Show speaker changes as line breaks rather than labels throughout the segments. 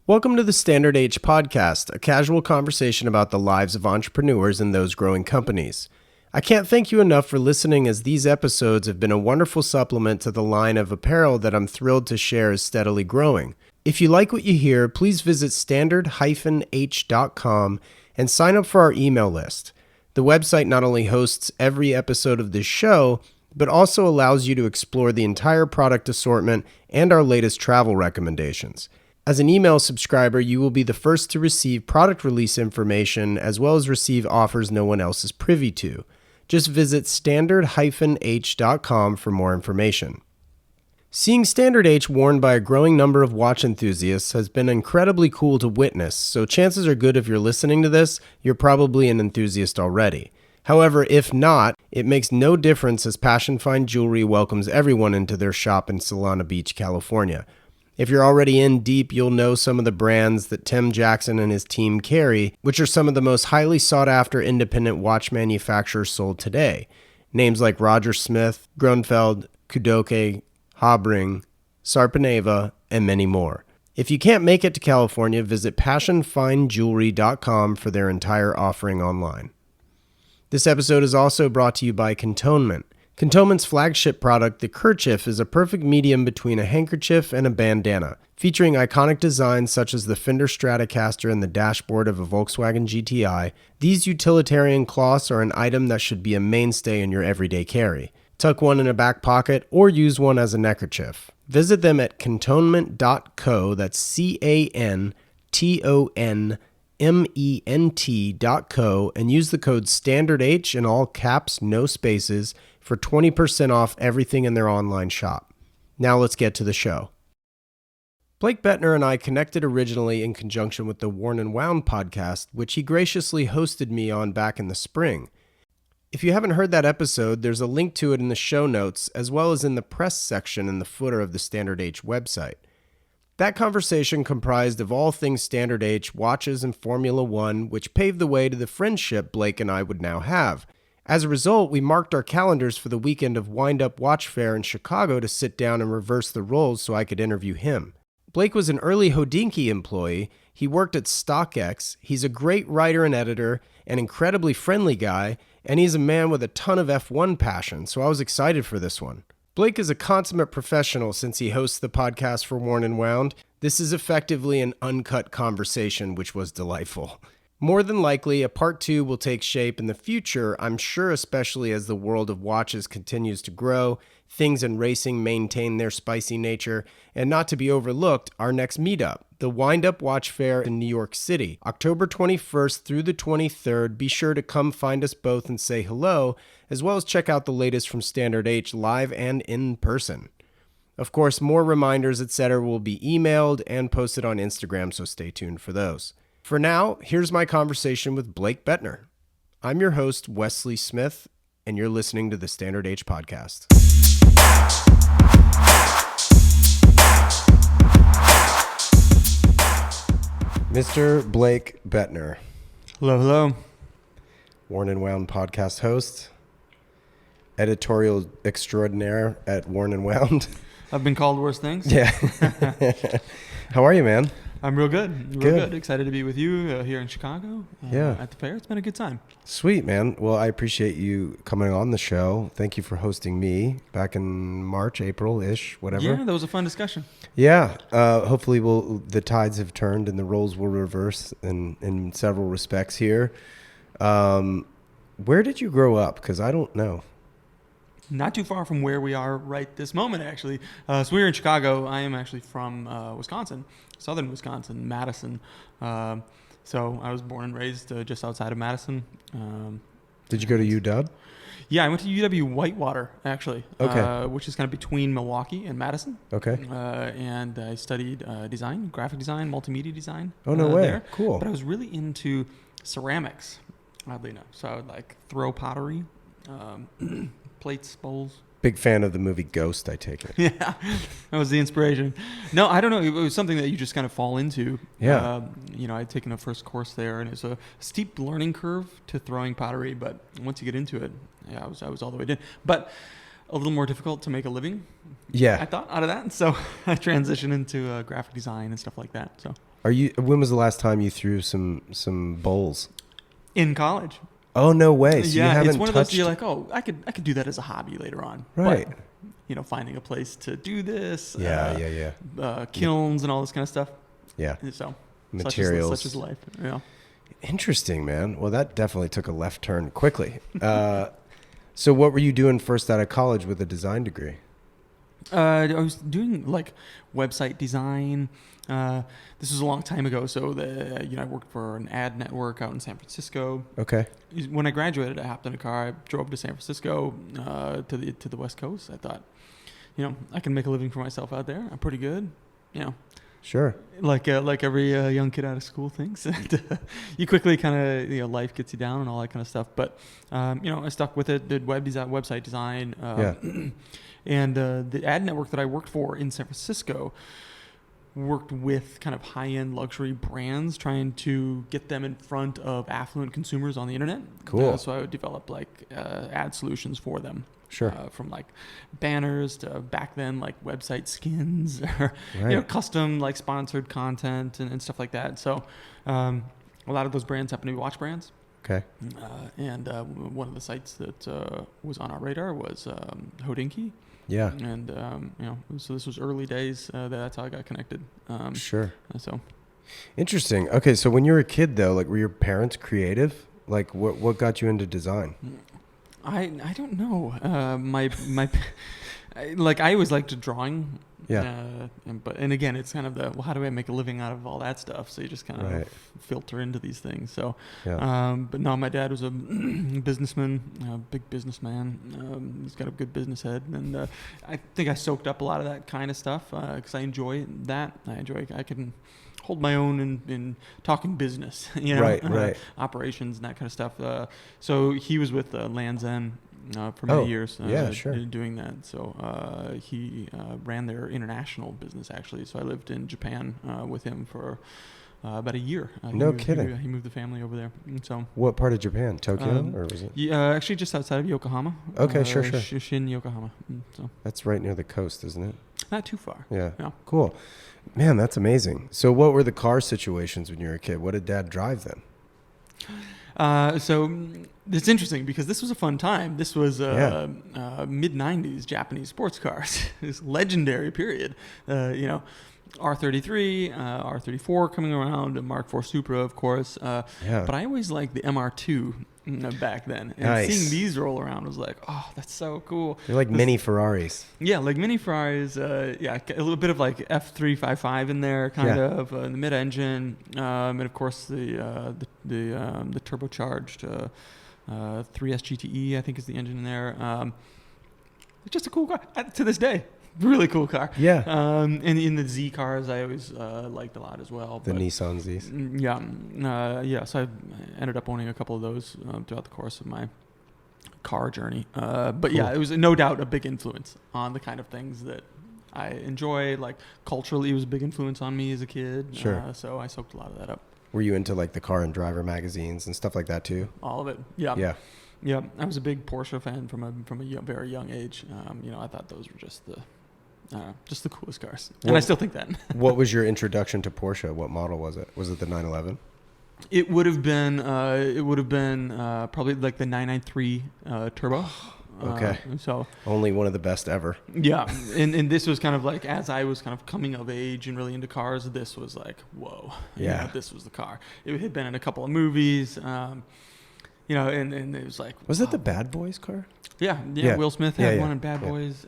Welcome to the Standard H podcast, a casual conversation about the lives of entrepreneurs and those growing companies. I can't thank you enough for listening, as these episodes have been a wonderful supplement to the line of apparel that I'm thrilled to share is steadily growing. If you like what you hear, please visit standard-h.com and sign up for our email list. The website not only hosts every episode of this show, but also allows you to explore the entire product assortment and our latest travel recommendations. As an email subscriber, you will be the first to receive product release information as well as receive offers no one else is privy to. Just visit standard-h.com for more information. Seeing Standard H worn by a growing number of watch enthusiasts has been incredibly cool to witness, so chances are good if you're listening to this, you're probably an enthusiast already. However, if not, it makes no difference, as Passion Fine Jewelry welcomes everyone into their shop in Solana Beach, California. If you're already in deep, you'll know some of the brands that Tim Jackson and his team carry, which are some of the most highly sought-after independent watch manufacturers sold today. Names like Roger Smith, Grunfeld, Kudoke, Habring, Sarpaneva, and many more. If you can't make it to California, visit passionfinejewelry.com for their entire offering online. This episode is also brought to you by Cantonment. Cantonment's flagship product, the kerchief, is a perfect medium between a handkerchief and a bandana. Featuring iconic designs such as the Fender Stratocaster and the dashboard of a Volkswagen GTI, these utilitarian cloths are an item that should be a mainstay in your everyday carry. Tuck one in a back pocket or use one as a neckerchief. Visit them at cantonment.co, that's cantonment.co, and use the code STANDARDH in all caps, no spaces, for 20% off everything in their online shop. Now let's get to the show. Blake Buettner and I connected originally in conjunction with the Worn and Wound podcast, which he graciously hosted me on back in the spring. If you haven't heard that episode, there's a link to it in the show notes, as well as in the press section in the footer of the Standard H website. That conversation comprised of all things Standard H, watches, and Formula One, which paved the way to the friendship Blake and I would now have. As a result, we marked our calendars for the weekend of Wind Up Watch Fair in Chicago to sit down and reverse the roles so I could interview him. Blake was an early Hodinkee employee. He worked at StockX. He's a great writer and editor, an incredibly friendly guy, and he's a man with a ton of F1 passion, so I was excited for this one. Blake is a consummate professional since he hosts the podcast for Worn and Wound. This is effectively an uncut conversation, which was delightful. More than likely, a part 2 will take shape in the future, I'm sure, especially as the world of watches continues to grow, things in racing maintain their spicy nature, and not to be overlooked, our next meetup, the Wind Up Watch Fair in New York City, October 21st through the 23rd. Be sure to come find us both and say hello, as well as check out the latest from Standard H live and in person. Of course, more reminders, etc. will be emailed and posted on Instagram, so stay tuned for those. For now, here's my conversation with Blake Buettner. I'm your host, Wesley Smith, and you're listening to the Standard H podcast. Mr. Blake Buettner.
Hello, hello.
Worn and Wound podcast host, editorial extraordinaire at Worn and Wound.
I've been called worse things.
Yeah. How are you, man?
I'm real good. Real good. Excited to be with you here in Chicago at the fair. It's been a good time.
Sweet, man. Well, I appreciate you coming on the show. Thank you for hosting me back in March, April-ish, whatever.
Yeah, that was a fun discussion.
Yeah. Hopefully the tides have turned and the roles will reverse in several respects here. Where did you grow up? Because I don't know.
Not too far from where we are right this moment, actually. So we're in Chicago. I am actually from Wisconsin, southern Wisconsin, Madison. So I was born and raised just outside of Madison.
Did you go to UW?
Yeah, I went to UW Whitewater, actually,
okay.
Which is kind of between Milwaukee and Madison.
Okay.
And I studied design, graphic design, multimedia design.
Oh, no way.
There.
Cool.
But I was really into ceramics, oddly enough. So I would throw pottery, plates, bowls.
Big fan of the movie Ghost, I take it.
Yeah, that was the inspiration. No, I don't know. It was something that you just kind of fall into.
Yeah.
I'd taken a first course there, and it's a steep learning curve to throwing pottery. But once you get into it, yeah, I was all the way in. But a little more difficult to make a living.
Yeah.
I thought out of that, so I transitioned into graphic design and stuff like that. So,
When was the last time you threw some bowls?
in college.
Oh, no way. So you
Yeah,
haven't
it's one of
touched...
those you're like, oh, I could do that as a hobby later on.
Right.
But, finding a place to do this.
Yeah.
Kilns and all this kind of stuff.
Yeah.
And so
Materials.
such is life. Yeah.
Interesting, man. Well, that definitely took a left turn quickly. So what were you doing first out of college with a design degree?
I was doing like website design. This was a long time ago, so I worked for an ad network out in San Francisco.
Okay.
When I graduated, I hopped in a car. I drove to San Francisco to the West Coast. I thought, I can make a living for myself out there. I'm pretty good.
Sure.
Like every young kid out of school thinks. You quickly kind of, life gets you down and all that kind of stuff. But, I stuck with it, did website design. And the ad network that I worked for in San Francisco worked with kind of high-end luxury brands, trying to get them in front of affluent consumers on the internet.
Cool.
So I would develop ad solutions for them.
Sure.
From like banners to back then like website skins or
Right.
custom like sponsored content and stuff like that. So a lot of those brands happen to be watch brands.
Okay.
And one of the sites that was on our radar was Hodinkee.
Yeah.
And so this was early days. That's how I got connected.
Sure.
So
Interesting. Okay, so when you were a kid though, like were your parents creative? Like what got you into design?
I don't know. I always liked drawing.
Yeah.
And again, it's kind of how do I make a living out of all that stuff? So you just kind of
Right.
filter into these things. So,
Yeah.
but no, my dad was a businessman, a big businessman. He's got a good business head, and I think I soaked up a lot of that kind of stuff because I enjoy that. I can hold my own in talking business,
Right.
operations and that kind of stuff. So he was with Land's End for many years.
Sure.
Doing that. So he ran their international business actually. So I lived in Japan with him for about a year.
No kidding.
He moved the family over there. And so
What part of Japan? Tokyo or was it?
yeah, actually just outside of Yokohama.
Okay, sure.
Shin Yokohama. So
That's right near the coast, isn't it?
not too far.
Yeah.
Yeah.
Cool. Man, that's amazing. So what were the car situations when you were a kid? What did Dad drive then?
So it's interesting because this was a fun time. This was mid-90s Japanese sports cars. This legendary period. R33, R34 coming around, Mark IV Supra, of course. But I always liked the MR2 back then. And
Nice.
seeing these roll around was like, oh, that's so cool.
They're like mini Ferraris.
Yeah, like mini Ferraris. A little bit of like F355 in there, kind of in the mid-engine, and of course the turbocharged 3S GTE, I think, is the engine in there. It's just a cool car to this day. Really cool car.
Yeah.
And in the Z cars, I always liked a lot as well.
The Nissan Zs.
So I ended up owning a couple of those throughout the course of my car journey. But yeah, it was no doubt a big influence on the kind of things that I enjoy. Like culturally, it was a big influence on me as a kid.
Sure.
So I soaked a lot of that up.
Were you into like the Car and Driver magazines and stuff like that too?
All of it. Yeah.
Yeah.
Yeah. I was a big Porsche fan from a very young age. I thought those were just the coolest cars. And I still think that.
What was your introduction to Porsche? What model was it? Was it the 911?
It would have been probably like the 993 turbo.
Okay.
So
Only one of the best ever.
yeah, and this was kind of like as I was kind of coming of age and really into cars, this was like whoa.
Yeah.
This was the car. It had been in a couple of movies. And it was like.
Was it the Bad Boys car?
Yeah. Will Smith had one in Bad Boys.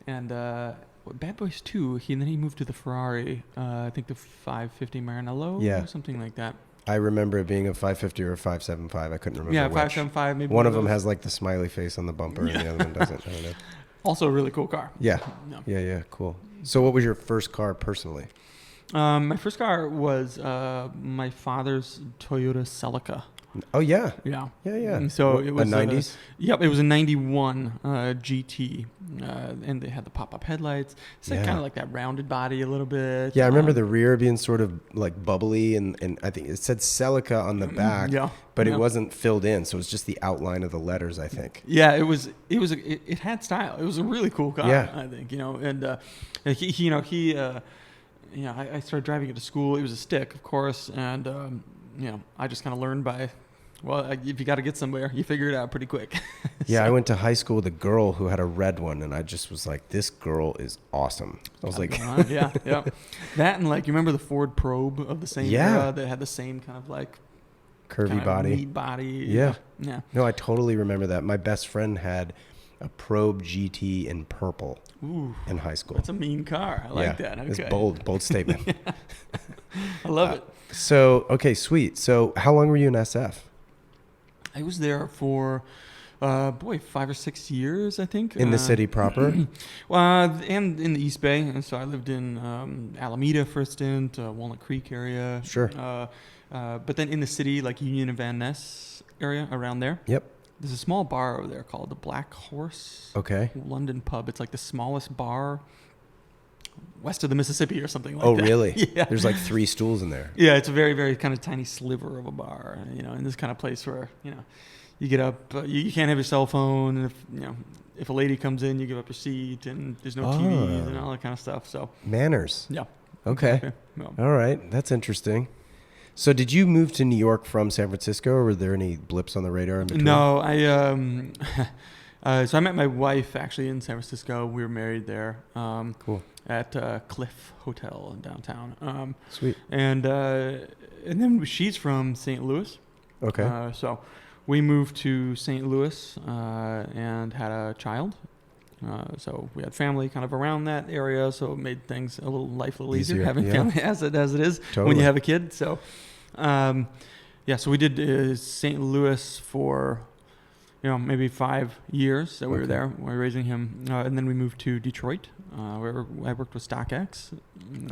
And Bad Boys 2, then he moved to the Ferrari, I think the 550 Maranello or something like that.
I remember it being a 550 or a 575. I couldn't remember
Yeah,
which.
575 maybe.
One of them has like the smiley face on the bumper and the other one doesn't. I don't know.
Also a really cool car.
Yeah.
No.
Yeah, cool. So what was your first car personally?
My first car was my father's Toyota Celica.
Oh yeah.
Yeah.
Yeah.
And so
What,
it was
a 90s?
Yep, it was a 91 GT, and they had the pop-up headlights. It's
Yeah.
kind of like that rounded body a little bit.
Yeah, I remember the rear being sort of like bubbly, and I think it said Celica on the back,
Yeah.
but it
Yeah.
wasn't filled in, so it was just the outline of the letters, I think.
Yeah, it had style. It was a really cool car,
Yeah.
I think, and I started driving it to school. It was a stick, of course, and I just kind of learned by, if you got to get somewhere, you figure it out pretty quick.
Yeah,
So-
I went to high school with a girl who had a red one, and I just was like, this girl is awesome. I was like,
yeah. That and like, you remember the Ford Probe of the same
Yeah.
era that had the same kind of like
curvy
kind of
body.
neat body.
Yeah.
Yeah.
No, I totally remember that. My best friend had a Probe GT in purple
Ooh,
in high school.
that's a mean car. I like that. Okay.
It's bold statement.
I love it.
So, okay, sweet. So how long were you in SF?
I was there for, 5 or 6 years, I think.
In the city proper?
And in the East Bay. And so I lived in Alameda for a stint, Walnut Creek area.
Sure.
But then in the city, like Union and Van Ness area around there.
Yep.
There's a small bar over there called the Black Horse
Okay.
London Pub. It's like the smallest bar west of the Mississippi or something like
Oh,
that.
really?
Yeah.
There's like 3 stools in there.
Yeah, it's a very, very kind of tiny sliver of a bar, in this kind of place where, you get up, you can't have your cell phone, and if a lady comes in, you give up your seat, and there's no TVs and all that kind of stuff. So
Manners.
yeah.
Okay.
Yeah.
All right. That's interesting. So did you move to New York from San Francisco, or were there any blips on the radar in between?
No, so I met my wife actually in San Francisco. We were married there.
Cool.
At Cliff Hotel in downtown.
Sweet.
And then she's from St. Louis.
Okay.
So we moved to St. Louis and had a child. So we had family kind of around that area, so it made things a little easier having
yeah.
family as it is
Totally.
when you have a kid. So, so we did St. Louis for maybe 5 years that we were
Okay.
there. We were raising him, and then we moved to Detroit, where I worked with StockX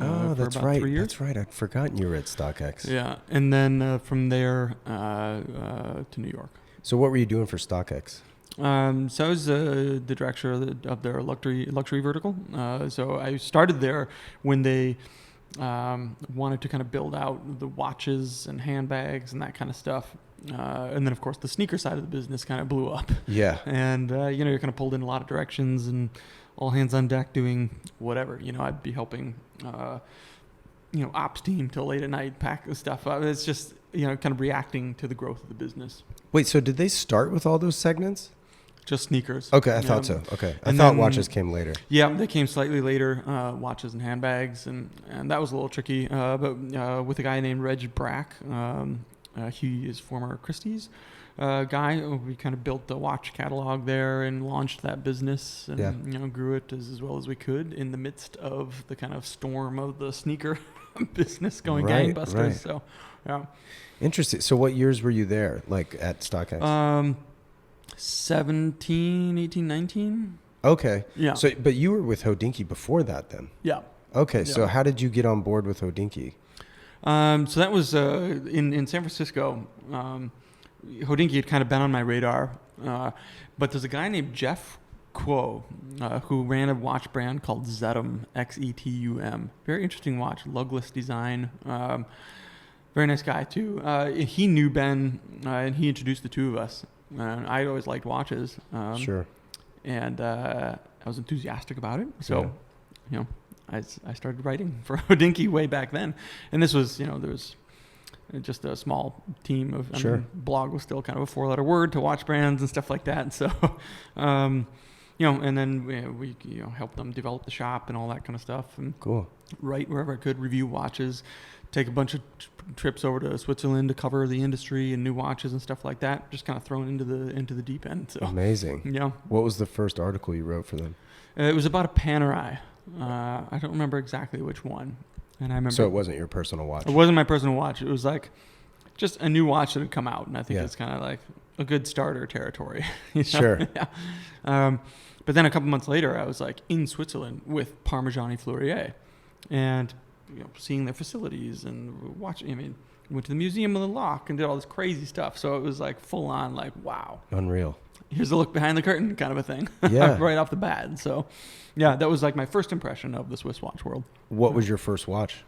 Oh,
for
that's
about
right.
3 years.
That's right. I'd forgotten you were at StockX.
Yeah, and then from there to New York.
So what were you doing for StockX?
So I was the director of their luxury vertical. So I started there when they wanted to kind of build out the watches and handbags and that kind of stuff. And then, of course, the sneaker side of the business kind of blew up.
Yeah.
And, you're kind of pulled in a lot of directions and all hands on deck doing whatever. I'd be helping, ops team till late at night, pack the stuff up. It's just, kind of reacting to the growth of the business.
Wait, so did they start with all those segments?
Just sneakers.
Okay, I thought so. Okay. I
And
thought
then-
watches came later.
Yeah, they came slightly later, watches and handbags, and that was a little tricky. But with a guy named Reg Brack, he is former Christie's guy. We kind of built the watch catalog there and launched that business, and
Yeah.
grew it as well as we could in the midst of the kind of storm of the sneaker business going
Right,
gangbusters.
right.
So, yeah.
Interesting. So what years were you there, like at StockX?
17, 18, 19.
Okay.
Yeah.
So, but you were with Hodinkee before that then?
Yeah.
Okay. So
Yeah.
how did you get on board with Hodinkee?
So that was in San Francisco. Hodinkee had kind of been on my radar, but there's a guy named Jeff Kuo who ran a watch brand called Zetum, Xetum. Very interesting watch, lugless design. Very nice guy too. He knew Ben, and he introduced the two of us. I always liked watches.
Sure.
And I was enthusiastic about it. So, I started writing for Hodinkee way back then. And this was, there was just a small team of,
Sure.
blog was still kind of a 4-letter word to watch brands and stuff like that. So, and then we helped them develop the shop and all that kind of stuff. And
Cool.
write wherever I could, review watches, take a bunch of trips over to Switzerland to cover the industry and new watches and stuff like that. Just kind of thrown into the deep end. So,
Amazing.
yeah.
What was the first article you wrote for them?
It was about a Panerai. I don't remember exactly which one. And I remember.
So it wasn't your personal watch?
It wasn't my personal watch. It was like just a new watch that had come out. And I think
Yeah.
it's kind of like a good starter territory. you know?
Sure.
Yeah. But then a couple months later, I was like in Switzerland with Parmigiani Fleurier. And seeing their facilities and watching. I mean, went to the Museum of the Lock and did all this crazy stuff. So it was like full on, like, wow,
Unreal.
here's a look behind the curtain kind of a thing.
Yeah.
Right off the bat. So yeah, that was like my first impression of the Swiss watch world.
What was your first watch?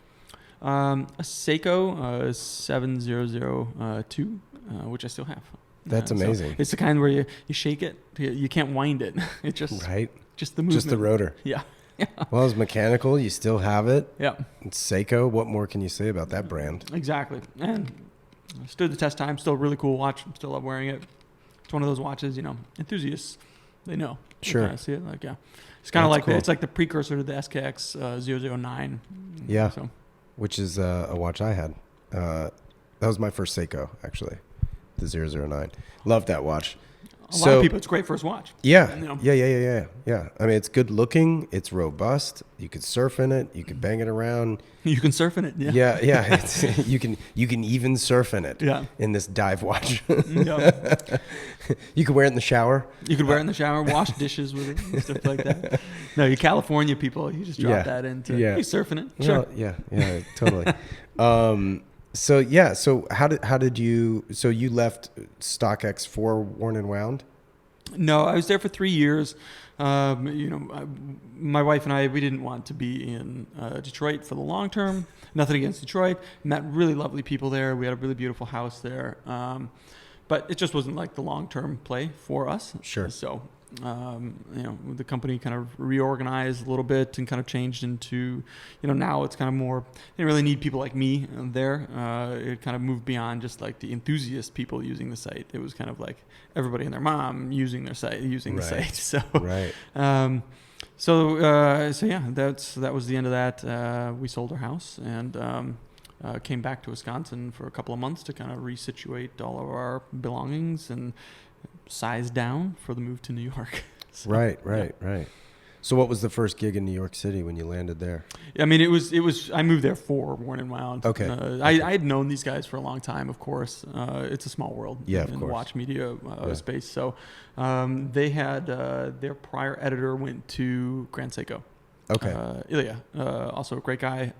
A Seiko 7002, which I still have.
That's amazing.
So it's the kind where you shake it. You can't wind it. It's just just the movement.
Just the rotor.
Yeah.
Well, it's mechanical. You still have it.
Yeah.
It's Seiko. What more can you say about that brand?
Exactly. And stood the test time. Still a really cool watch. Still love wearing it. It's one of those watches, enthusiasts, they know.
Sure.
I see it. Like, yeah. It's kind of like,
cool.
it's like the precursor to the SKX 009.
Yeah.
So.
Which is a watch I had. That was my first Seiko, actually. The 009. Loved that watch.
A lot of people, it's a great first watch.
Yeah. Yeah. I mean, it's good looking. It's robust. You could surf in it. You could bang it around.
You can surf in it. Yeah.
Yeah. You can even surf in it.
Yeah.
In this dive watch.
Yeah.
You could wear it in the shower.
You could wear it in the shower, wash dishes with it, and stuff like that. No, you California people, you just drop that into you surfing it. Sure.
Well, yeah, totally. So how did you? So you left StockX for Worn and Wound?
No, I was there for 3 years. My wife and I, we didn't want to be in Detroit for the long term. Nothing against Detroit. Met really lovely people there. We had a really beautiful house there. But it just wasn't like the long-term play for us.
Sure.
So, the company kind of reorganized a little bit and kind of changed into, now it's kind of more, they really need people like me there. It kind of moved beyond just like the enthusiast people using the site. It was kind of like everybody and their mom using their site, the site. So,
right.
So yeah, that was the end of that. We sold our house and came back to Wisconsin for a couple of months to kind of resituate all of our belongings and size down for the move to New York. So,
right. So what was the first gig in New York City when you landed there?
I mean, it was. I moved there for Worn and Wound.
Okay.
I had known these guys for a long time. Of course, it's a small world
in
the watch media space. So they had their prior editor went to Grand Seiko.
Okay.
Ilya, also a great guy.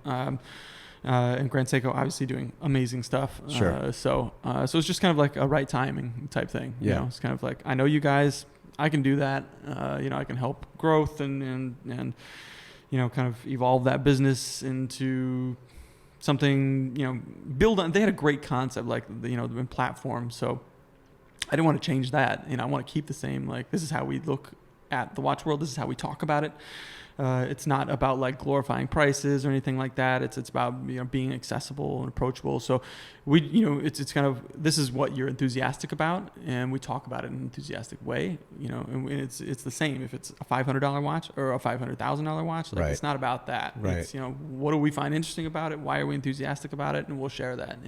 And Grand Seiko obviously doing amazing stuff.
Sure.
So it's just kind of like a right timing type thing.
Yeah.
It's kind of like, I know you guys, I can do that. I can help growth and kind of evolve that business into something, build on. They had a great concept, like, the platform. So I didn't want to change that. I want to keep the same, like, this is how we look at the watch world. This is how we talk about it. It's not about like glorifying prices or anything like that. It's about being accessible and approachable. So we it's kind of, this is what you're enthusiastic about, and we talk about it in an enthusiastic way. And it's the same if it's a $500 watch or a $500,000 watch. Like, it's not about that.
Right.
It's what do we find interesting about it? Why are we enthusiastic about it? And we'll share that.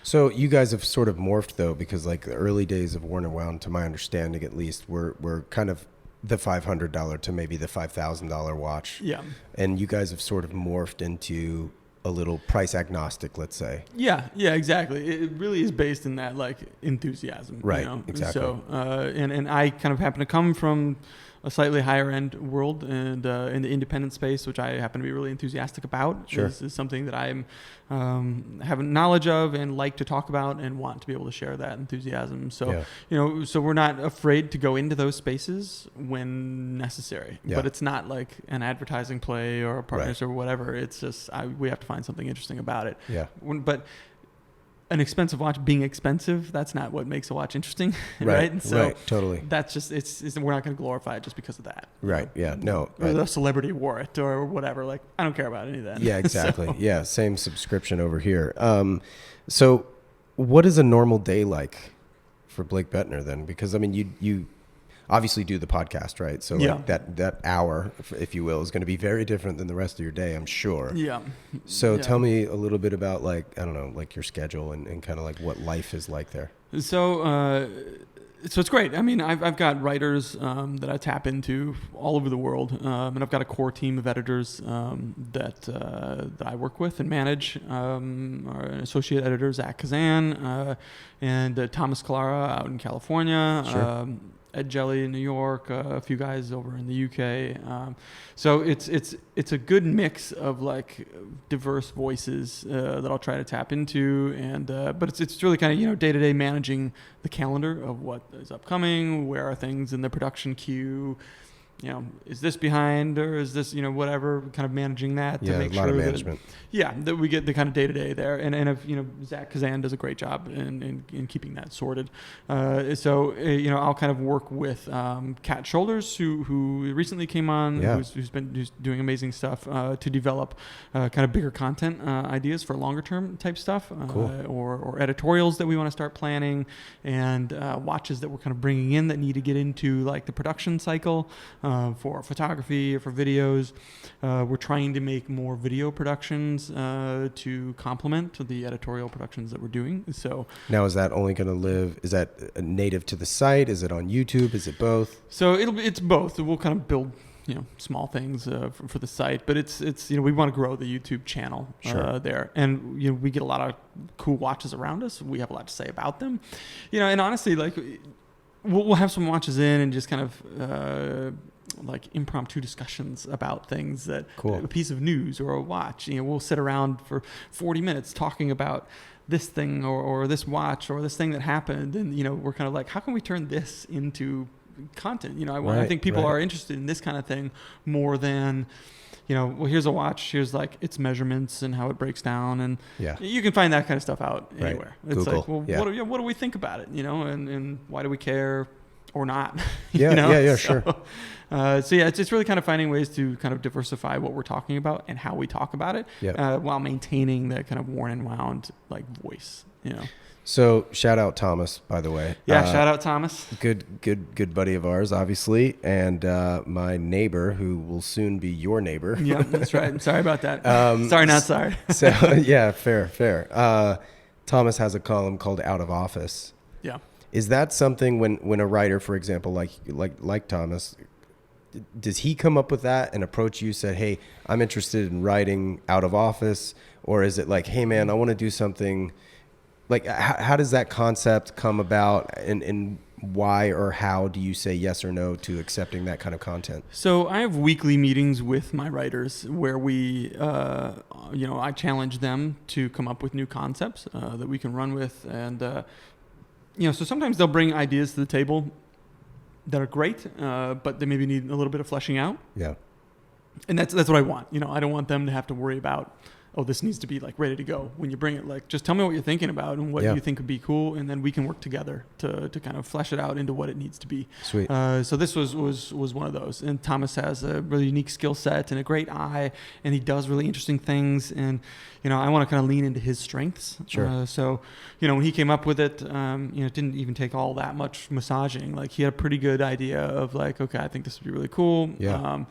So you guys have sort of morphed though, because like the early days of Worn and Wound, to my understanding at least, were kind of the $500 to maybe the $5,000 watch.
Yeah.
And you guys have sort of morphed into a little price agnostic, let's say.
Yeah, exactly. It really is based in that like enthusiasm.
Right, exactly.
So, and I kind of happen to come from a slightly higher end world, and in the independent space, which I happen to be really enthusiastic about.
Sure.
This is something that I'm have knowledge of and like to talk about and want to be able to share that enthusiasm. So, so we're not afraid to go into those spaces when necessary.
Yeah.
But it's not like an advertising play or a partners or whatever. It's just we have to find something interesting about it.
Yeah.
But an expensive watch being expensive, that's not what makes a watch interesting, right? And so
totally.
That's just we're not going to glorify it just because of that.
Right. Yeah. No.
Or the celebrity wore it or whatever. Like, I don't care about any of that.
Yeah, exactly. So. Yeah. Same subscription over here. So what is a normal day like for Blake Buettner then? Because I mean, you obviously do the podcast, right? So like that hour, if you will, is going to be very different than the rest of your day, I'm sure.
Yeah.
So tell me a little bit about like, I don't know, like your schedule and kind of like what life is like there.
So it's great. I mean, I've got writers that I tap into all over the world, and I've got a core team of editors that I work with and manage. Our associate editor, Zach Kazan, and Thomas Clara out in California.
Sure.
Ed Jelly in New York, a few guys over in the UK. So it's a good mix of like diverse voices that I'll try to tap into, and but it's really kind of day to day managing the calendar of what is upcoming, where are things in the production queue. Is this behind or is this, whatever, kind of managing that to make sure
of management.
that we get the kind of day to day there. And if, Zach Kazan does a great job in keeping that sorted. So I'll kind of work with Kat Shoulders, who recently came on, who's doing amazing stuff to develop kind of bigger content ideas for longer term type stuff,
cool.
or editorials that we want to start planning, and watches that we're kind of bringing in that need to get into like the production cycle. For photography or for videos. We're trying to make more video productions to complement the editorial productions that we're doing. So
now, is that only going to live? Is that native to the site? Is it on YouTube? Is it both?
So it's both. We'll kind of build small things for the site, but it's we want to grow the YouTube channel there, and we get a lot of cool watches around us. We have a lot to say about them, and honestly, like we'll have some watches in and just kind of like impromptu discussions about things that a piece of news or a watch. We'll sit around for 40 minutes talking about this thing or this watch or this thing that happened, and we're kind of like, how can we turn this into content? I think people are interested in this kind of thing more than well, here's a watch, here's like its measurements and how it breaks down, and you can find that kind of stuff out anywhere. It's
Google.
like, well, what do we think about it? And why do we care or not?
Sure.
It's really kind of finding ways to kind of diversify what we're talking about and how we talk about it, while maintaining that kind of worn and wound like voice.
So shout out Thomas, by the way.
Shout out Thomas.
Good buddy of ours, obviously, and my neighbor, who will soon be your neighbor.
Yeah, that's right. Sorry about that. Sorry, not sorry.
So fair. Thomas has a column called Out of Office.
Yeah.
Is that something when a writer, for example, like Thomas, does he come up with that and approach you, said, hey, I'm interested in writing Out of Office? Or is it like, hey man, I want to do something? Like, how does that concept come about, and why or how do you say yes or no to accepting that kind of content?
So I have weekly meetings with my writers where we, I challenge them to come up with new concepts that we can run with. And, so sometimes they'll bring ideas to the table that are great, but they maybe need a little bit of fleshing out.
Yeah.
And that's what I want. I don't want them to have to worry about, oh, this needs to be like ready to go when you bring it. Like, just tell me what you're thinking about and what you think would be cool, and then we can work together to kind of flesh it out into what it needs to be.
Sweet.
So this was one of those. And Thomas has a really unique skill set and a great eye, and he does really interesting things. And I want to kind of lean into his strengths.
Sure.
So when he came up with it, it didn't even take all that much massaging. Like, he had a pretty good idea of like, okay, I think this would be really cool.
Yeah.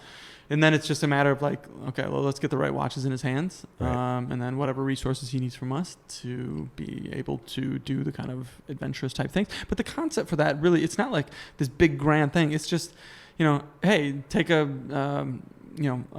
And then it's just a matter of like, okay, well, let's get the right watches in his hands.
Right.
And then whatever resources he needs from us to be able to do the kind of adventurous type things. But the concept for that, really, it's not like this big grand thing. It's just, hey, take a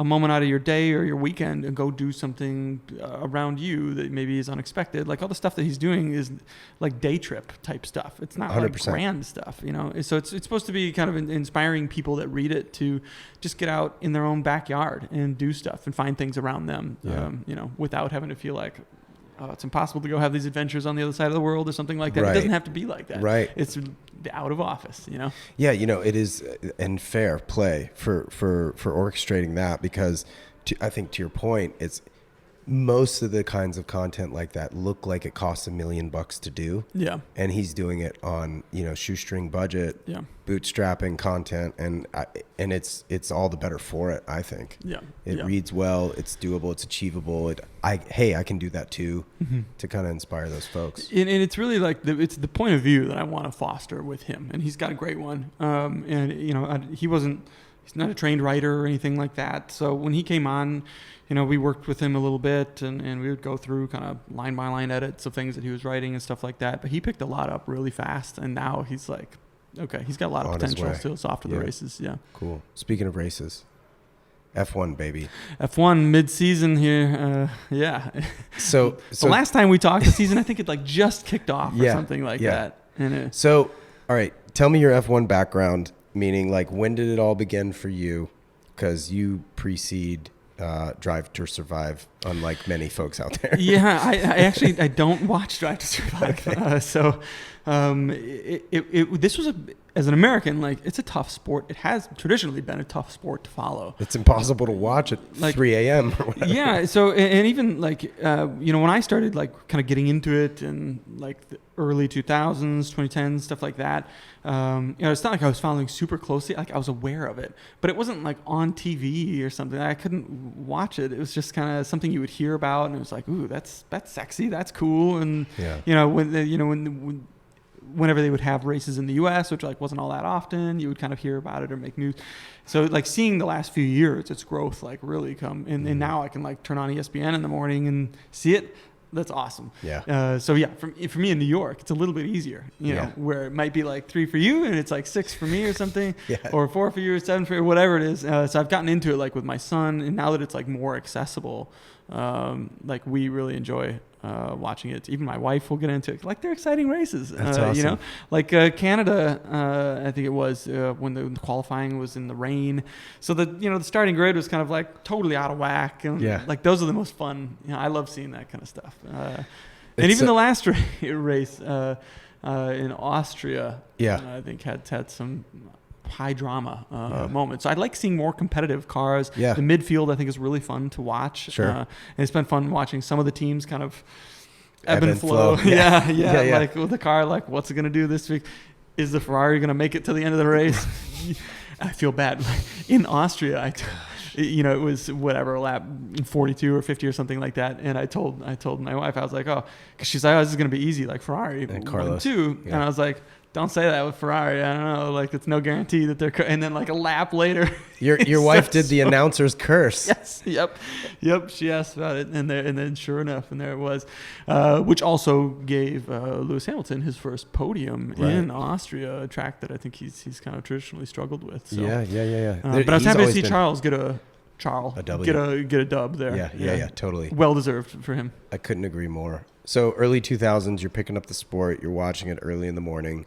moment out of your day or your weekend and go do something around you that maybe is unexpected. Like, all the stuff that he's doing is like day trip type stuff. It's not 100%. Like grand stuff, So it's supposed to be kind of inspiring people that read it to just get out in their own backyard and do stuff and find things around them, without having to feel like, oh, it's impossible to go have these adventures on the other side of the world or something like that. Right. It doesn't have to be like that.
Right.
It's the Out of Office,
Yeah, it is, and fair play for orchestrating that, because I think to your point, it's most of the kinds of content like that look like it costs $1 million to do.
Yeah.
And he's doing it on, shoestring budget, bootstrapping content, and it's all the better for it, I think.
Yeah.
It reads well, it's doable, it's achievable. I can do that too, to kind of inspire those folks.
And it's really like it's the point of view that I want to foster with him, and he's got a great one. He's not a trained writer or anything like that. So when he came on, we worked with him a little bit, and we would go through kind of line by line edits of things that he was writing and stuff like that. But he picked a lot up really fast, and now he's like, okay, he's got a lot of potential still. It's off to the races. Yeah.
Cool. Speaking of races, F1, baby.
F1 mid-season here. Yeah.
So
the last time we talked, the season, I think it like just kicked off or something like that. And
so, all right, tell me your F1 background, meaning like when did it all begin for you? Because you precede Drive to Survive, unlike many folks out there.
Yeah, I actually I don't watch Drive to Survive.
Okay.
This was as an American, like, it's a tough sport. It has traditionally been a tough sport to follow.
It's impossible to watch at 3 a.m. or whatever.
Yeah. So, and even like, when I started like kind of getting into it in like the early 2000s, 2010s, stuff like that, it's not like I was following super closely. Like, I was aware of it, but it wasn't like on TV or something. I couldn't watch it. It was just kind of something you would hear about, and it was like, ooh, that's sexy, that's cool. And whenever they would have races in the U.S., which like wasn't all that often, you would kind of hear about it or make news. So like seeing the last few years, its growth like really come, and now I can like turn on ESPN in the morning and see it. That's awesome.
Yeah.
For me in New York, it's a little bit easier, you know, where it might be like 3 for you and it's like 6 for me or something, or 4 for you or 7 for you, whatever it is. So I've gotten into it like with my son, and now that it's like more accessible, like we really enjoy watching it. Even my wife will get into it. Like, they're exciting races.
That's awesome.
You know, like Canada, I think it was when the qualifying was in the rain. So the starting grid was kind of like totally out of whack. And like, those are the most fun. You know, I love seeing that kind of stuff. And even the last race in Austria, I think had some high drama moments. So I like seeing more competitive cars. The midfield, I think, is really fun to watch.
Sure.
And it's been fun watching some of the teams kind of ebb and flow. Yeah. Like with the car, like, what's it going to do this week? Is the Ferrari going to make it to the end of the race? I feel bad. In Austria, it was whatever, lap 42 or 50 or something like that. And I told my wife, I was like, oh, because she's like, oh, this is going to be easy, like Ferrari
and Carlos
1-2. And I was like, don't say that with Ferrari. I don't know. Like, it's no guarantee that they're. And then like a lap later,
your wife did the announcer's curse.
Yes. Yep. She asked about it, and then sure enough, and there it was, which also gave Lewis Hamilton his first podium in Austria, a track that I think he's kind of traditionally struggled with. So.
Yeah.
But I was happy to see Charles get a
W.
get a dub there.
Yeah, totally.
Well deserved for him.
I couldn't agree more. So early 2000s, you're picking up the sport. You're watching it early in the morning.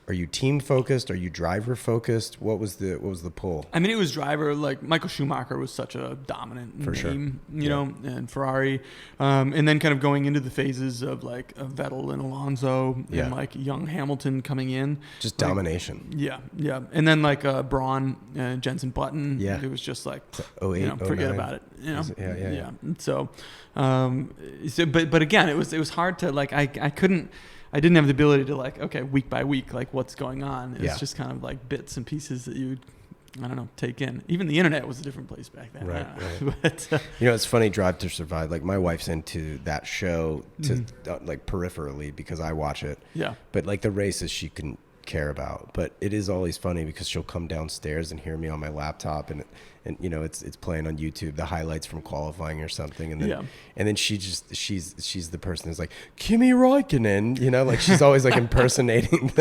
Are you team focused? Are you driver focused? What was the pull?
I mean, it was driver. Like, Michael Schumacher was such a dominant name, you know, and Ferrari, and then kind of going into the phases of like Vettel and Alonso and like young Hamilton coming in,
just like, domination.
Yeah, and then like Braun and Jenson Button. Yeah, it was just like
08,
forget
09.
about it. You know,
yeah.
So, but again, it was hard to like I didn't have the ability to like, okay, week by week, like what's going on. It's just kind of like bits and pieces that you would, I don't know, take in. Even the internet was a different place back then.
Right.
But,
it's funny, Drive to Survive. Like, my wife's into that show to like peripherally because I watch it. Yeah. But like the races she can care about. But it is always funny because she'll come downstairs and hear me on my laptop and it's playing on YouTube, the highlights from qualifying or something, and then she's the person who's like, Kimi Räikkönen, like she's always like impersonating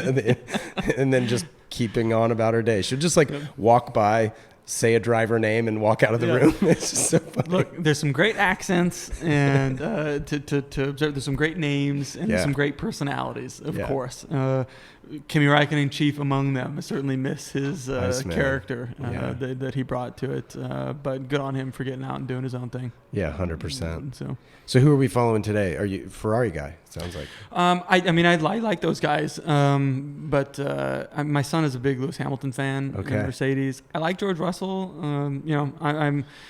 and then just keeping on about her day. She'll just like walk by, say a driver name, and walk out of the room. It's just so funny. Look,
there's some great accents, and to observe, there's some great names, and there's some great personalities, of course. Kimi Räikkönen, chief among them. I certainly miss his character that he brought to it, but good on him for getting out and doing his own thing.
Yeah, 100%. So who are we following today? Are you Ferrari guy? Sounds like.
I like those guys, but my son is a big Lewis Hamilton fan. Okay. And Mercedes. I like George Russell.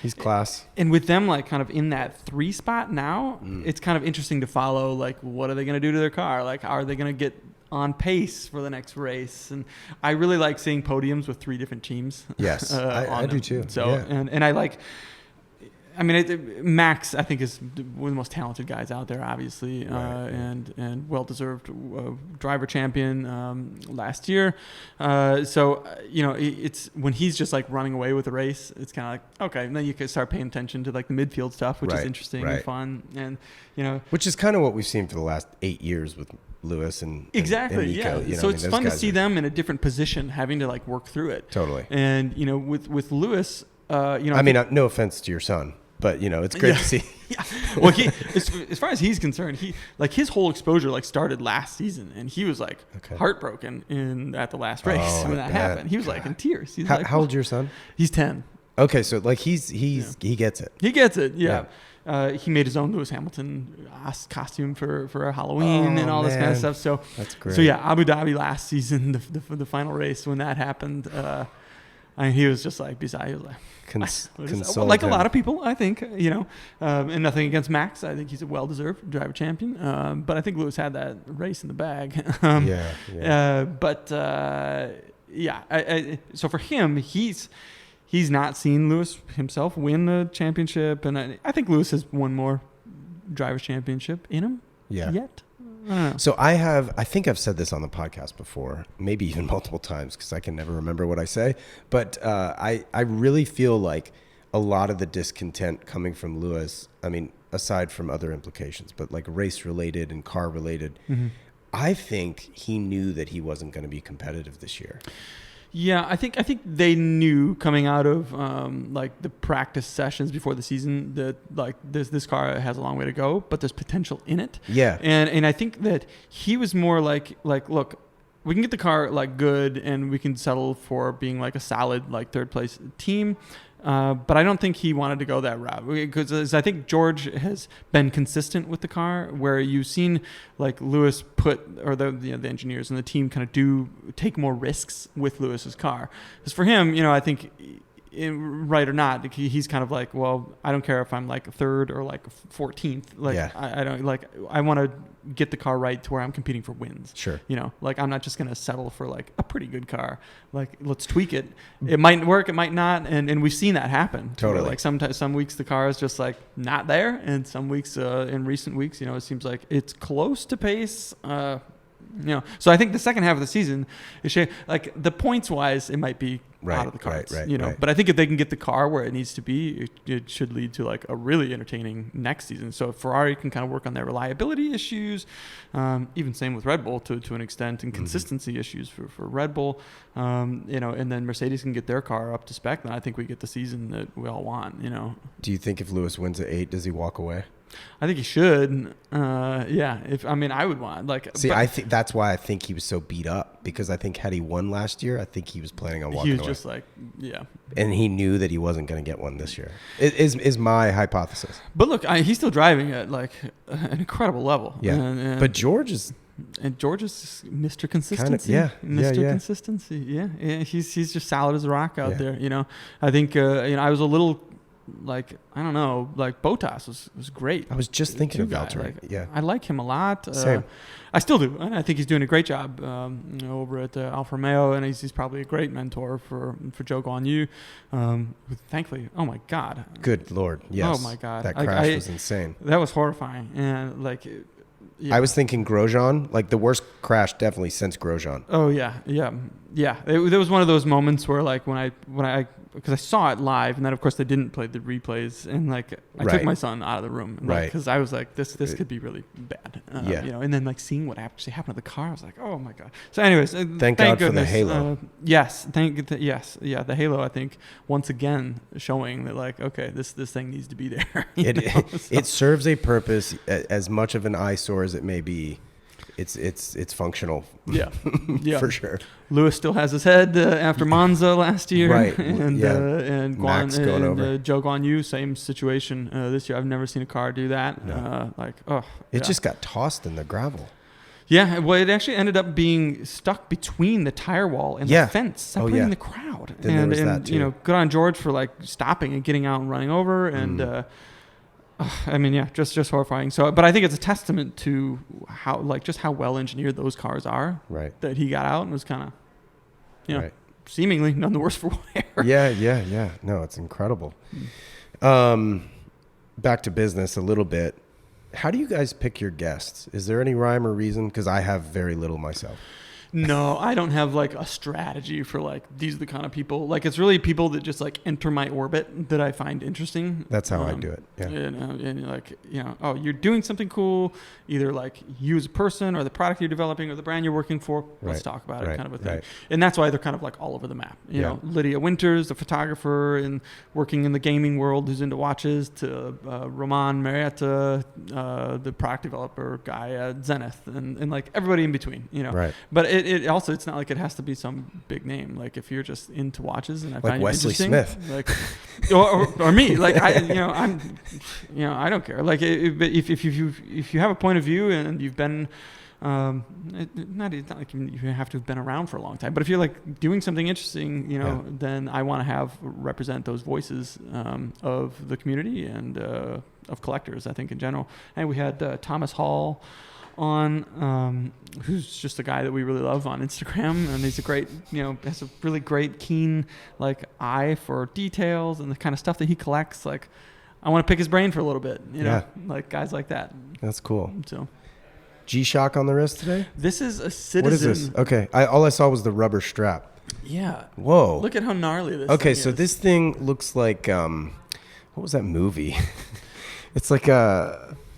He's class.
And with them, like kind of in that 3 spot now, it's kind of interesting to follow. Like, what are they going to do to their car? Like, are they going to get on pace for the next race? And I really like seeing podiums with 3 different teams.
Yes, I do too.
So and I like. I mean, Max, I think, is one of the most talented guys out there, obviously, and well-deserved driver champion last year. It's when he's just like running away with the race, it's kind of like, okay, and then you can start paying attention to like the midfield stuff, which is interesting and fun, and
which is kind of what we've seen for the last 8 years with Lewis and
exactly,
and Nico,
so it's fun to see them in a different position, having to like work through it.
Totally.
And with Lewis,
I mean, no offense to your son. but it's great to see.
Yeah. Well, as far as he's concerned, his whole exposure started last season, and he was heartbroken at the last race when that happened. He was in tears. He's
how old's your son?
He's 10.
Okay, so he gets it.
He gets it. Yeah. He made his own Lewis Hamilton costume for Halloween and all this kind of stuff. So
that's great.
So Abu Dhabi last season, the final race when that happened, he was just beside. He was like a lot of people, I think. And nothing against Max. I think he's a well-deserved driver champion. But I think Lewis had that race in the bag. So for him, He's not seen Lewis himself win a championship, and I think Lewis has one more drivers' championship in him yet. I don't know.
So I think I've said this on the podcast before, maybe even multiple times because I can never remember what I say. But I really feel like a lot of the discontent coming from Lewis, I mean, aside from other implications, but race-related and car-related, I think he knew that he wasn't going to be competitive this year.
Yeah, I think they knew coming out of the practice sessions before the season that this car has a long way to go, but there's potential in it.
Yeah,
and I think that he was more like look, we can get the car good, and we can settle for being a solid third place team. But I don't think he wanted to go that route because I think George has been consistent with the car, where you've seen Lewis or the engineers and the team kind of take more risks with Lewis's car. Because for him, I think, right or not, he's kind of well, I don't care if I'm third or 14th. I don't I want to get the car right to where I'm competing for wins.
Sure.
I'm not just going to settle for a pretty good car. Let's tweak it. It might work, it might not. And we've seen that happen.
Totally.
Sometimes, some weeks the car is just not there. And some weeks, in recent weeks, it seems like it's close to pace. So I think the second half of the season, the points wise, it might be out of the cards.
Right.
But I think if they can get the car where it needs to be, it should lead to a really entertaining next season. So if Ferrari can kind of work on their reliability issues, even same with Red Bull to an extent, and consistency issues for Red Bull, and then Mercedes can get their car up to spec, then I think we get the season that we all want.
Do you think if Lewis wins at 8, does he walk away?
I think he should. I would want
I think that's why I think he was so beat up, because I think had he won last year, I think he was planning on walking away.
He was just
and he knew that he wasn't going to get one this year. Is my hypothesis.
But look, he's still driving at an incredible level.
Yeah, but George is.
And George is Mr. Consistency. Mr. Consistency. Yeah. He's just solid as a rock out there. I think I was a little. I don't know, Bottas was great.
I was just thinking of Valtteri.
I like him a lot.
Same.
I still do, and I think he's doing a great job over at Alfa Romeo, and he's probably a great mentor for Zhou Guanyu. Thankfully, oh my God.
Good Lord, yes.
Oh my God.
That crash was insane.
That was horrifying, and
I was thinking Grosjean, the worst crash definitely since Grosjean.
Oh yeah. There was one of those moments where because I saw it live, and then of course they didn't play the replays, and I took my son out of the room, because I was this could be really bad, and then seeing what actually happened to the car, I was oh my God. So anyways,
thank God goodness, for the halo.
Yes, the halo. I think once again showing that okay, this thing needs to be there.
It serves a purpose, as much of an eyesore as it may be. It's functional. Yeah, for sure.
Lewis still has his head after Monza last year,
right?
and
Max going over.
Zhou Guanyu, same situation this year. I've never seen a car do that.
No. It just got tossed in the gravel.
Yeah, well, it actually ended up being stuck between the tire wall and the fence, separating the crowd.
Then there was that too.
Good on George for stopping and getting out and running over, and just horrifying. So, but I think it's a testament to how just how well engineered those cars are.
Right.
That he got out and was kind of, seemingly none the worse for wear.
Yeah. No, it's incredible. Back to business a little bit. How do you guys pick your guests? Is there any rhyme or reason? Because I have very little myself.
No, I don't have like a strategy for like these are the kind of people. Like it's really people that just like enter my orbit that I find interesting.
That's how I do it. Yeah.
And like, oh, you're doing something cool, either like you as a person or the product you're developing or the brand you're working for. Let's talk about it, kind of a thing. Right. And that's why they're kind of like all over the map. You know, Lydia Winters, the photographer and working in the gaming world who's into watches, to Roman Marietta, the product developer guy at Zenith, and like everybody in between.
Right.
But it also, it's not like it has to be some big name. Like if you're just into watches and I find
Wesley
it interesting,
Smith,
like or me, like I don't care. Like if you have a point of view and you've been, it's not like you have to have been around for a long time. But if you're like doing something interesting, then I want to represent those voices of the community and of collectors. I think in general. And we had Thomas Hall on, who's just a guy that we really love on Instagram, and he's a great, has a really great keen like eye for details and the kind of stuff that he collects. Like, I want to pick his brain for a little bit, like guys like that.
That's cool.
So,
G-Shock on the wrist today?
This is a Citizen.
What is this? Okay, all I saw was the rubber strap.
Yeah.
Whoa.
Look at how gnarly this.
Okay,
thing
so
is.
this thing looks like what was that movie? It's like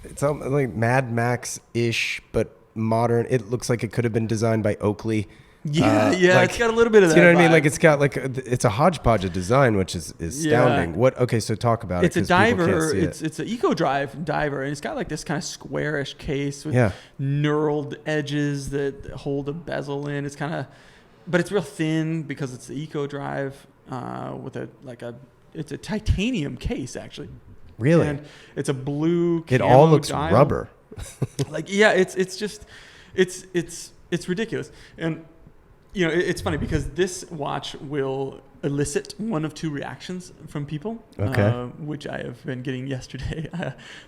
it's like Mad Max-ish, but modern. It looks like it could have been designed by Oakley.
Yeah, like, it's got a little bit of that.
You know what
vibe.
I mean? Like it's got it's a hodgepodge of design, which is astounding. What? Okay, so talk about
it. It's a diver.
It's
an Eco Drive diver, and it's got like this kind of squarish case with knurled edges that hold a bezel in. It's kind of, but it's real thin because it's the Eco Drive with it's a titanium case actually.
Really?
And it's a blue.
It all looks
dial.
rubber.
It's ridiculous. And it's funny because this watch will elicit one of two reactions from people, which I have been getting yesterday.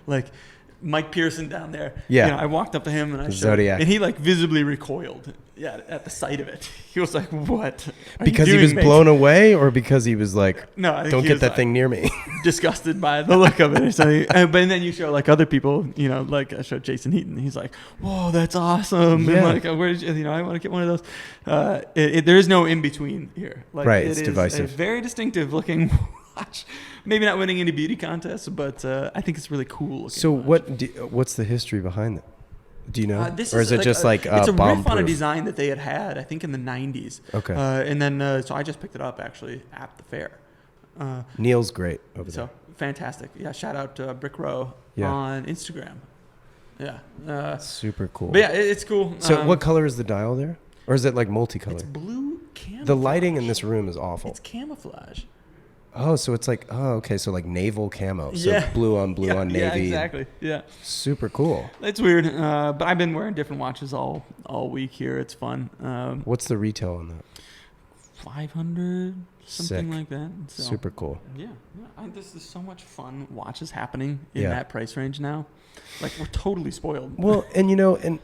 Like Mike Pearson down there.
Yeah.
I walked up to him and I
Zodiac.
and he like visibly recoiled. Yeah, at the sight of it. He was like, "What?"
Because he was blown away, or because he was like,
"No, I think
don't get that thing near me."
Disgusted by the look of it or something. But then you show like other people, like I showed Jason Heaton. He's like, "Whoa, that's awesome!"
Yeah.
And like, where did you? I want to get one of those. There is no in between here. Like,
right,
it's
divisive.
A very distinctive looking watch. Maybe not winning any beauty contests, but I think it's really cool.
So what's the history behind it? Do you know? Or is it just like
it's a riff on a
bomb-proof?
design that they had, I think, in the 90s.
Okay.
And then, so I just picked it up, actually, at the fair.
Neil's great over there.
So, fantastic. Yeah, shout out to Brick Row on Instagram. Yeah.
Super cool.
But yeah, it's cool.
So what color is the dial there? Or is it like multicolor?
It's blue camouflage.
The lighting in this room is awful.
It's camouflage.
Oh, so it's like, okay, so like naval camo. So blue on blue on navy.
Yeah, exactly. Yeah.
Super cool.
It's weird, but I've been wearing different watches all week here. It's fun.
What's the retail on that?
500, something
Sick.
like that. So,
super cool.
Yeah. This is so much fun watches happening in that price range now. Like, we're totally spoiled.
Well, and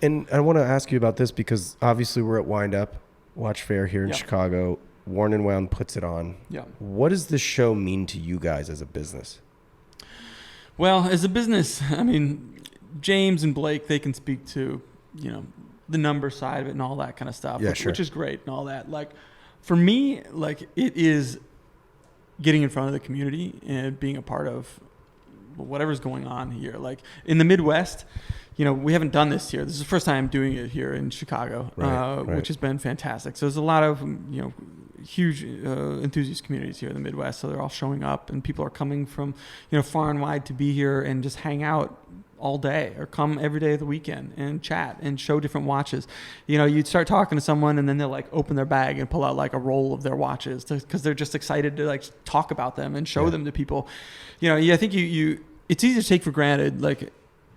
and I want to ask you about this because obviously we're at Wind Up Watch Fair here in Chicago. Worn and Wound puts it on. Yeah. What does this show mean to you guys as a business?
Well, as a business, I mean, James and Blake, they can speak to, the number side of it and all that kind of stuff, which is great and all that. Like, for me, like, it is getting in front of the community and being a part of whatever's going on here. Like, in the Midwest, we haven't done this here. This is the first time doing it here in Chicago, which has been fantastic. So there's a lot of, huge enthusiast communities here in the Midwest. So they're all showing up and people are coming from, far and wide to be here and just hang out all day or come every day of the weekend and chat and show different watches. You'd start talking to someone and then they'll like open their bag and pull out like a roll of their watches because they're just excited to like talk about them and show them to people. I think it's easy to take for granted. Like,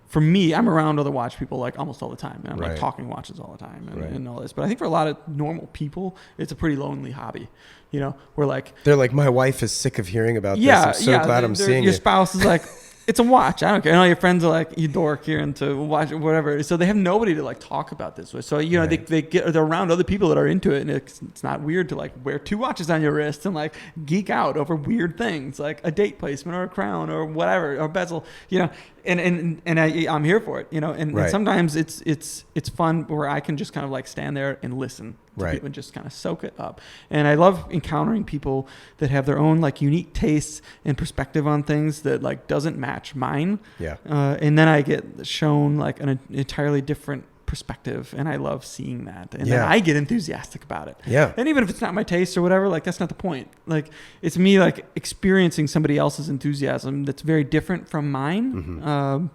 for me, I'm around other watch people like almost all the time. And I'm like talking watches all the time and all this. But I think for a lot of normal people, it's a pretty lonely hobby. We're like...
They're like, my wife is sick of hearing about this. I'm so glad I'm seeing
your
it.
spouse is like, It's a watch. I don't care. And all your friends are like, you dork, you're into watch, whatever. So they have nobody to like talk about this with. So, you know,
Right.
they're around other people that are into it. And it's not weird to like wear 2 watches on your wrist and like geek out over weird things like a date placement or a crown or whatever, or bezel, you know, and I'm here for it, you know, and sometimes it's fun where I can just kind of like stand there and listen to people and just kind of soak it up. And I love encountering people that have their own like unique tastes and perspective on things that like doesn't match mine.
Yeah.
And then I get shown like an entirely different perspective, and I love seeing that. And then I get enthusiastic about it.
Yeah.
And even if it's not my taste or whatever, like that's not the point. Like it's me like experiencing somebody else's enthusiasm that's very different from mine.
Mm-hmm.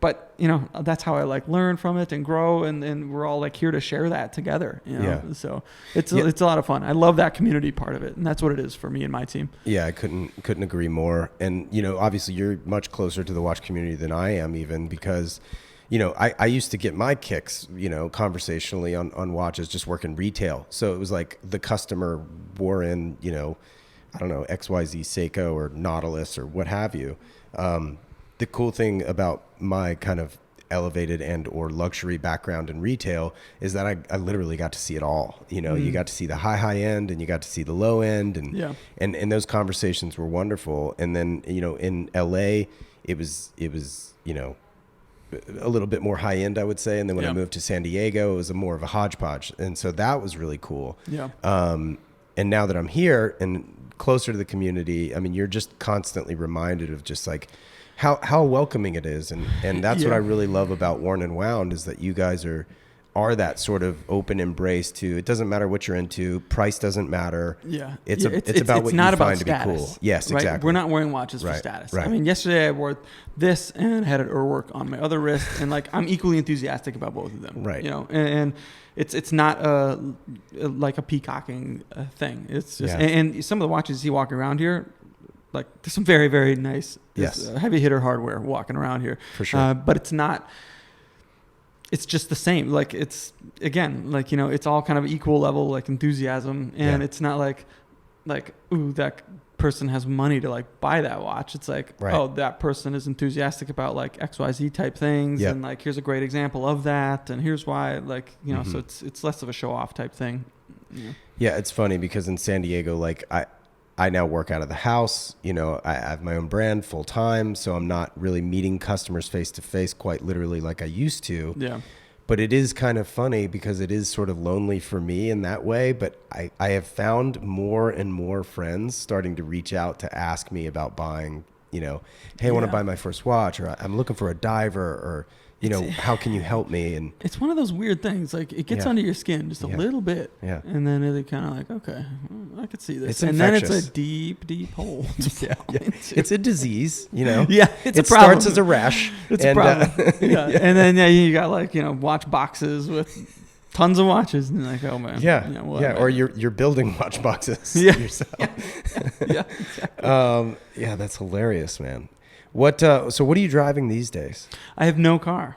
But you know, that's how I like learn from it and grow, and we're all like here to share that together, you know?
Yeah.
So it's a lot of fun. I love that community part of it, and that's what it is for me and my team.
Yeah, I couldn't agree more. And you know, obviously you're much closer to the watch community than I am, even because, you know, I used to get my kicks, you know, conversationally on watches just working retail. So it was like the customer wore in, you know, I don't know, XYZ Seiko or Nautilus or what have you. The cool thing about my kind of elevated and or luxury background in retail is that I literally got to see it all. You know, you got to see the high end and you got to see the low end, and those conversations were wonderful. And then, you know, in LA, it was, you know, a little bit more high end, I would say. And then when I moved to San Diego, it was more of a hodgepodge. And so that was really cool.
Yeah.
And now that I'm here and closer to the community, I mean, you're just constantly reminded of just like how welcoming it is. And that's what I really love about Worn and Wound is that you guys are that sort of open embrace to, it doesn't matter what you're into, price doesn't matter.
Yeah.
It's about what you find to be cool. Yes,
right?
exactly.
We're not wearing watches for status. I mean, yesterday I wore this and had an Urwerk on my other wrist, and like I'm equally enthusiastic about both of them.
Right.
You know, and it's not like a peacocking thing. It's just and some of the watches you walk around here, like there's some very, very nice heavy hitter hardware walking around here.
For sure.
But it's not. It's just the same. Like it's, again, like, you know, it's all kind of equal level, like enthusiasm. And it's not like, ooh, that person has money to like buy that watch. It's like, oh, that person is enthusiastic about like XYZ type things. And like, here's a great example of that. And here's why, like, you know, so it's less of a show off type thing.
Yeah. It's funny because in San Diego, like I now work out of the house, you know, I have my own brand full time, so I'm not really meeting customers face to face quite literally like I used to.
Yeah.
But it is kind of funny because it is sort of lonely for me in that way. But I have found more and more friends starting to reach out to ask me about buying, you know, hey, I want to buy my first watch, or I'm looking for a diver, or, you know, how can you help me? And
it's one of those weird things. Like it gets under your skin just a little bit.
Yeah.
And then they kind of like, okay, well, I could see this.
It's
and
infectious.
then it's a deep, deep hole.
It's a disease, you know?
Yeah.
It starts as a rash.
It's a problem. And then you got like, you know, watch boxes with tons of watches, and you're like, oh man.
Yeah.
You know, well,
or you're building watch boxes yourself.
Yeah. Exactly.
Yeah, that's hilarious, man. So what are you driving these days?
I have no car.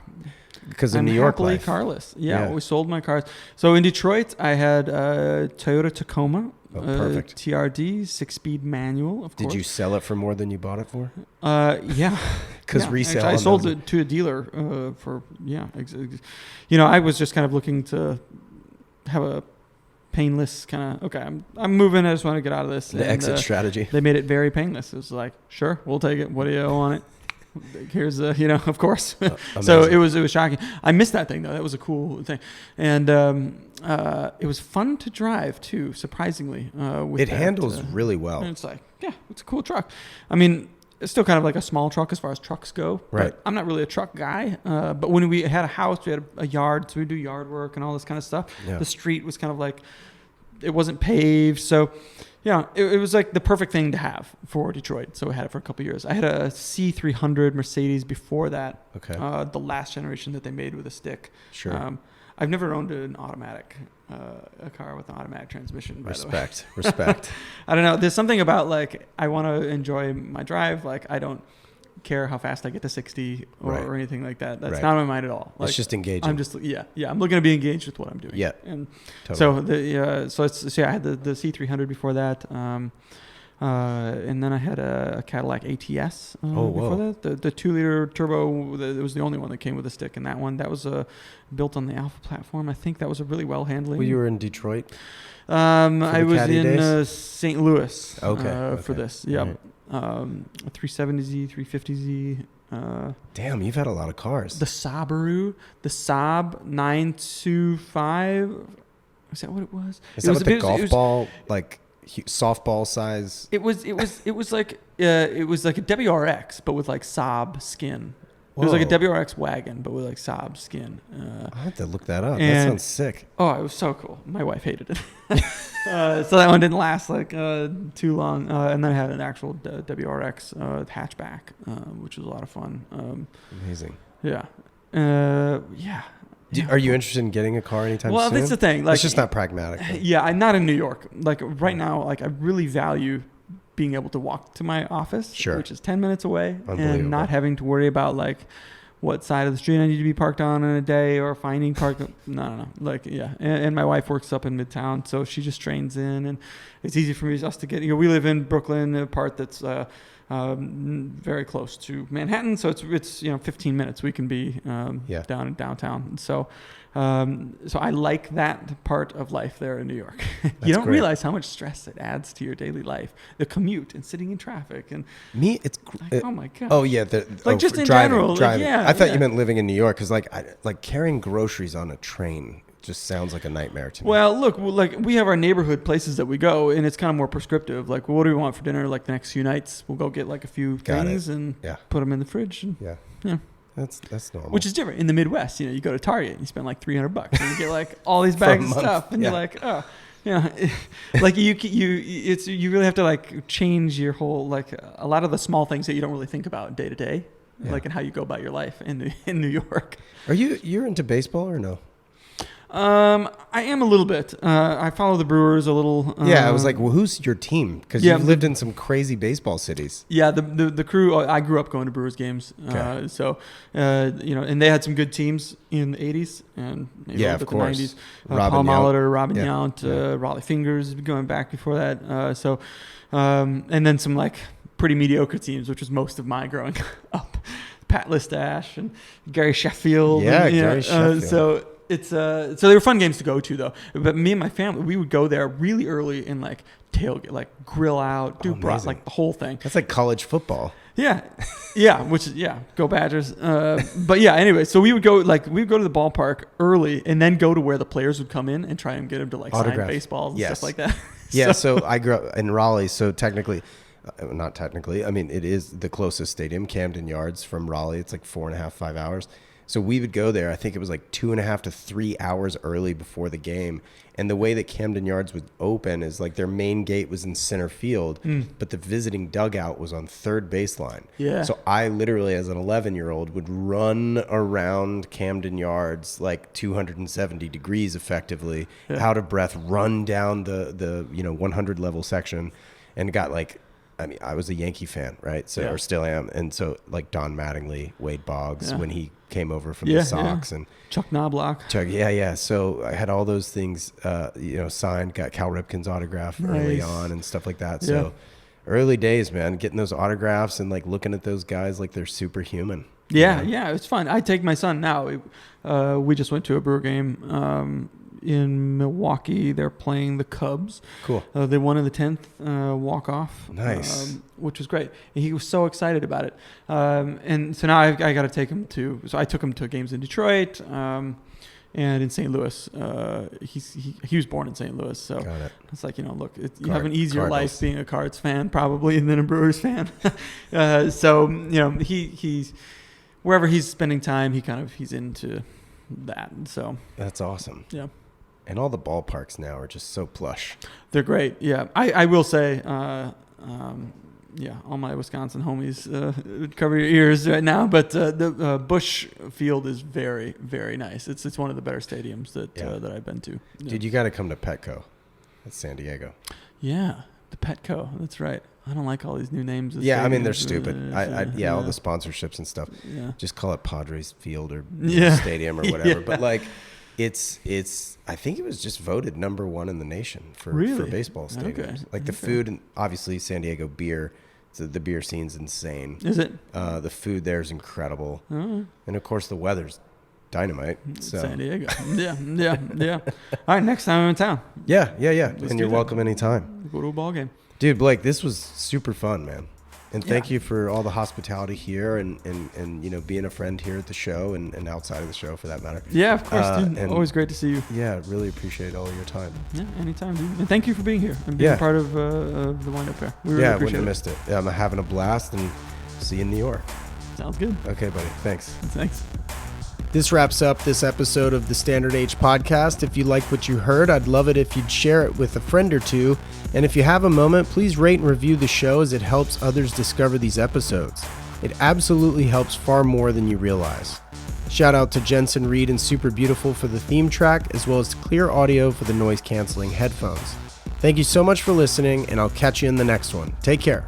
Because in New York
happily
life.
carless. Yeah, we sold my cars. So in Detroit, I had a Toyota Tacoma,
perfect.
TRD, 6-speed manual, of course.
Did you sell it for more than you bought it for?
Yeah.
Because resale.
Actually, I sold it to a dealer for, you know, I was just kind of looking to have a painless kind of, okay, I'm moving, I just want to get out of this.
The exit strategy.
They made it very painless. It was like, sure, we'll take it. What do you want it? Here's you know, of course. So it was shocking. I missed that thing though. That was a cool thing, and it was fun to drive too. Surprisingly, with
it handles really well.
And it's like, yeah, it's a cool truck. I mean, it's still kind of like a small truck as far as trucks go.
Right.
But I'm not really a truck guy. But when we had a house, we had a yard, so we do yard work and all this kind of stuff.
Yeah.
The street was kind of like, it wasn't paved, so. Yeah, it was like the perfect thing to have for Detroit. So I had it for a couple of years. I had a C300 Mercedes before that.
Okay.
The last generation that they made with a stick.
Sure.
I've never owned an automatic, a car with an automatic transmission.
Respect.
I don't know. There's something about like, I want to enjoy my drive. Like I don't care how fast I get to 60 or anything like that. That's not on my mind at all. Like,
it's just engaging.
I'm just I'm looking to be engaged with what I'm doing.
Yeah,
and
totally.
so I had the C300 before that. And then I had a Cadillac ATS
Oh,
before
whoa.
that. The 2-liter turbo, it was the only one that came with a stick in that one. That was built on the Alpha platform. I think that was a really well handling.
Well, you were in Detroit?
I was
Caddy
in
days?
St. Louis
Okay.
for this. Yep.
Right.
370Z, 350Z.
Damn, you've had a lot of cars.
The Subaru, the Saab 925. Is that what it was?
Is that what the golf ball, like softball size?
It was like a WRX, but with like Saab skin. It was like a WRX wagon, but with like Saab skin.
I have to look that up. That sounds sick.
Oh, it was so cool. My wife hated it. So that one didn't last like too long. And then I had an actual WRX hatchback, which was a lot of fun.
Amazing.
Yeah. Yeah.
Are you interested in getting a car anytime soon?
Well, that's the thing. Like,
it's just not pragmatic.
Yeah, I'm not in New York. Like right now, like I really value being able to walk to my office, which is 10 minutes away, and not having to worry about like what side of the street I need to be parked on in a day or finding park. No. Like, yeah. And my wife works up in Midtown, so she just trains in, and it's easy for us to get, we live in Brooklyn, a part that's very close to Manhattan, so it's 15 minutes we can be down in downtown. So I like that part of life there in New York. You don't realize how much stress it adds to your daily life, the commute and sitting in traffic, and
it's
like, oh my god.
Oh yeah,
just in
driving,
general.
Driving.
Like,
I thought you meant living in New York, because like carrying groceries on a train just sounds like a nightmare to me.
Well, look, like we have our neighborhood places that we go, and it's kind of more prescriptive. Like, well, what do we want for dinner? Like the next few nights, we'll go get like a few things and put them in the fridge. And, yeah.
That's normal.
Which is different in the Midwest. You go to Target and you spend like $300 and you get like all these bags of stuff, and you're like, oh, like you really have to like change your whole, like a lot of the small things that you don't really think about day to day, like in how you go about your life in New York.
You're into baseball or no?
I am a little bit. I follow the Brewers a little.
I was like, well, who's your team? Because you've lived in some crazy baseball cities.
Yeah, the crew. I grew up going to Brewers games. Okay. And they had some good teams in the '80s and
of course.
The '90s.
Paul
Molitor, Robin Yount, Raleigh Fingers, going back before that. And then some like pretty mediocre teams, which was most of my growing up. Pat Listash and Gary Sheffield.
Yeah, Gary Sheffield.
So they were fun games to go to though. But me and my family, we would go there really early and like tailgate, like grill out, like the whole thing.
That's like college football.
Yeah, go Badgers. But yeah, anyway, so we'd go to the ballpark early and then go to where the players would come in and try and get them to like sign baseballs and stuff like that.
Yeah, so I grew up in Raleigh, so not technically, I mean, it is the closest stadium, Camden Yards from Raleigh. It's like 4.5, 5 hours. So we would go there. I think it was like 2.5 to 3 hours early before the game. And the way that Camden Yards would open is like their main gate was in center field, but the visiting dugout was on third baseline.
Yeah.
So I literally, as an 11-year-old, would run around Camden Yards like 270 degrees effectively, out of breath, run down the 100 level section, and got like, I mean, I was a Yankee fan, right? So, or still am. And so like Don Mattingly, Wade Boggs, when he came over from the Sox, and
Chuck Knobloch.
So I had all those things, signed, got Cal Ripken's autograph early on and stuff like that. So early days, man, getting those autographs and like looking at those guys like they're superhuman.
Yeah, it's fun. I take my son now. We just went to a Brewer game in Milwaukee. They're playing the Cubs.
Cool.
They won in the 10th walk-off.
Nice.
Which was great. And he was so excited about it. And so now I got to take him to. So I took him to games in Detroit and in St. Louis. He was born in St. Louis, so it's like, look, you have an easier life being a Cards fan probably than a Brewers fan. He's wherever he's spending time, he's into that. So
that's awesome.
Yeah.
And all the ballparks now are just so plush.
They're great. Yeah. I will say, all my Wisconsin homies cover your ears right now, but the Busch Field is very, very nice. It's one of the better stadiums that I've been to. Yeah.
Dude, you got to come to Petco. That's San Diego.
Yeah, the Petco. That's right. I don't like all these new names.
Yeah, I mean, they're stupid. All the sponsorships and stuff. Yeah. Just call it Padres Field or Stadium or whatever. But like, It's I think it was just voted number 1 in the nation for
Really?
baseball stadiums.
Okay.
Like the
Okay.
food, and obviously San Diego beer. So the beer scene's insane.
Is it?
The food there is incredible,
Oh,
and of course the weather's dynamite. So
San Diego. Yeah. All right, next time I'm in town,
yeah.
Let's
And
do
you're
that.
welcome anytime,
go to a ball game.
dude. Blake, this was super fun, man. And thank
Yeah.
you for all the hospitality here, and being a friend here at the show and outside of the show for that matter.
Yeah, of course, dude.
and-
Always great to see you.
Yeah, really appreciate all your time.
Yeah, anytime, dude. And thank you for being here and being
Yeah.
part of the Wind Up Fair. We really
Yeah,
appreciate
wouldn't have
it.
missed it. Yeah, I'm having a blast, and see you in New York.
Sounds good.
Okay, buddy. Thanks.
Thanks.
This wraps up this episode of the Standard H podcast. If you like what you heard, I'd love it if you'd share it with a friend or two. And if you have a moment, please rate and review the show, as it helps others discover these episodes. It absolutely helps far more than you realize. Shout out to Jensen Reed and Super Beautiful for the theme track, as well as Clear Audio for the noise canceling headphones. Thank you so much for listening, and I'll catch you in the next one. Take care.